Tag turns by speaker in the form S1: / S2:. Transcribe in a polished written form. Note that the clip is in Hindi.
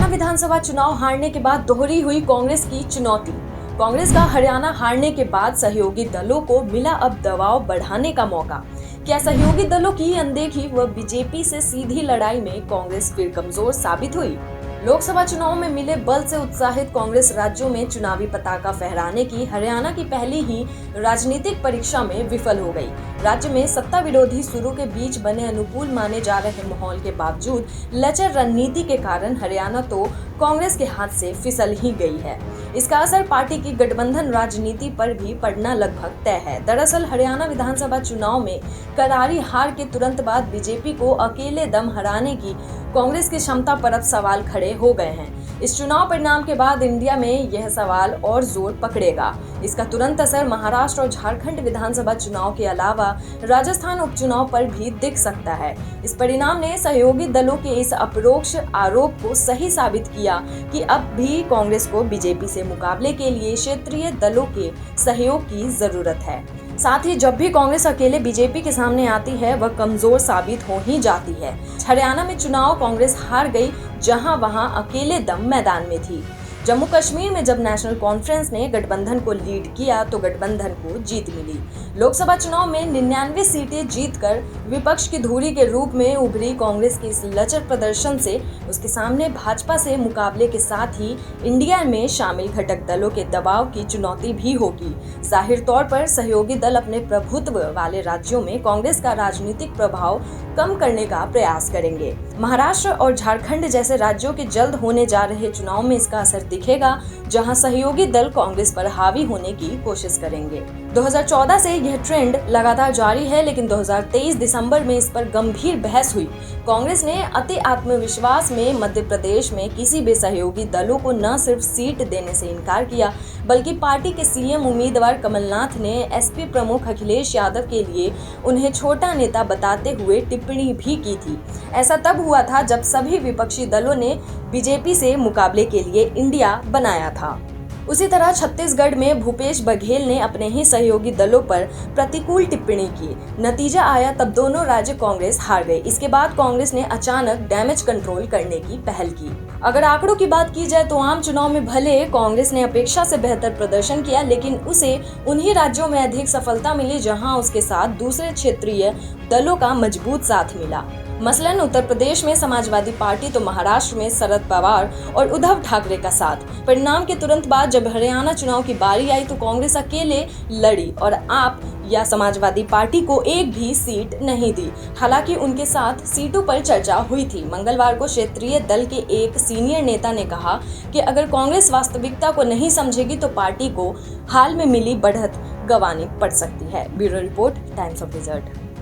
S1: हरियाणा विधानसभा चुनाव हारने के बाद दोहरी हुई कांग्रेस की चुनौती। कांग्रेस का हरियाणा हारने के बाद सहयोगी दलों को मिला अब दबाव बढ़ाने का मौका। क्या सहयोगी दलों की अनदेखी व बीजेपी से सीधी लड़ाई में कांग्रेस फिर कमजोर साबित हुई? लोकसभा चुनाव में मिले बल से उत्साहित कांग्रेस राज्यों में चुनावी पताका फहराने की हरियाणा की पहली ही राजनीतिक परीक्षा में विफल हो गई। राज्य में सत्ता विरोधी सुरों के बीच बने अनुकूल माने जा रहे माहौल के बावजूद लचर रणनीति के कारण हरियाणा तो कांग्रेस के हाथ से फिसल ही गई है। इसका असर पार्टी की गठबंधन राजनीति पर भी पड़ना लगभग तय है। दरअसल हरियाणा विधानसभा चुनाव में करारी हार के तुरंत बाद बीजेपी को अकेले दम हराने की कांग्रेस की क्षमता पर अब सवाल खड़े हो गए हैं। इस चुनाव परिणाम के बाद इंडिया में यह सवाल और जोर पकड़ेगा। इसका तुरंत असर महाराष्ट्र और झारखंड विधानसभा चुनाव के अलावा राजस्थान उपचुनाव पर भी दिख सकता है। इस परिणाम ने सहयोगी दलों के इस अपरोक्ष आरोप को सही साबित किया कि अब भी कांग्रेस को बीजेपी से मुकाबले के लिए क्षेत्रीय दलों के सहयोग की जरूरत है। साथ ही जब भी कांग्रेस अकेले बीजेपी के सामने आती है वह कमजोर साबित हो ही जाती है। हरियाणा में चुनाव कांग्रेस हार गई, जहां वहां अकेले दम मैदान में थी। जम्मू कश्मीर में जब नेशनल कॉन्फ्रेंस ने गठबंधन को लीड किया तो गठबंधन को जीत मिली। लोकसभा चुनाव में 99 सीटें जीतकर विपक्ष की धुरी के रूप में उभरी कांग्रेस के इस लचर प्रदर्शन से उसके सामने भाजपा से मुकाबले के साथ ही इंडिया में शामिल घटक दलों के दबाव की चुनौती भी होगी। जाहिर तौर पर सहयोगी दल अपने प्रभुत्व वाले राज्यों में कांग्रेस का राजनीतिक प्रभाव कम करने का प्रयास करेंगे। महाराष्ट्र और झारखंड जैसे राज्यों के जल्द होने जा रहे चुनाव में इसका असर दिखेगा, जहां सहयोगी दल कांग्रेस पर हावी होने की कोशिश करेंगे। 2014 से यह ट्रेंड लगातार जारी है, लेकिन 2023 दिसंबर में इस पर गंभीर बहस हुई। कांग्रेस ने अति आत्मविश्वास में मध्य प्रदेश में किसी भी सहयोगी दलों को न सिर्फ सीट देने से इनकार किया, बल्कि पार्टी के सीएम उम्मीदवार कमलनाथ ने एसपी प्रमुख अखिलेश यादव के लिए उन्हें छोटा नेता बताते हुए टिप्पणी भी की थी। ऐसा तब हुआ था जब सभी विपक्षी दलों ने बीजेपी से मुकाबले के लिए इंडिया बनाया था। उसी तरह छत्तीसगढ़ में भूपेश बघेल ने अपने ही सहयोगी दलों पर प्रतिकूल टिप्पणी की। नतीजा आया तब दोनों राज्य कांग्रेस हार गई। इसके बाद कांग्रेस ने अचानक डैमेज कंट्रोल करने की पहल की। अगर आंकड़ों की बात की जाए तो आम चुनाव में भले कांग्रेस ने अपेक्षा से बेहतर प्रदर्शन किया, लेकिन उसे उन्हीं राज्यों में अधिक सफलता मिली जहां उसके साथ दूसरे क्षेत्रीय दलों का मजबूत साथ मिला। मसलन उत्तर प्रदेश में समाजवादी पार्टी तो महाराष्ट्र में शरद पवार और उद्धव ठाकरे का साथ। परिणाम के तुरंत बाद जब हरियाणा चुनाव की बारी आई तो कांग्रेस अकेले लड़ी और आप या समाजवादी पार्टी को एक भी सीट नहीं दी। हालांकि उनके साथ सीटों पर चर्चा हुई थी। मंगलवार को क्षेत्रीय दल के एक सीनियर नेता ने कहा कि अगर कांग्रेस वास्तविकता को नहीं समझेगी तो पार्टी को हाल में मिली बढ़त गंवानी पड़ सकती है। Bureau report, times of result.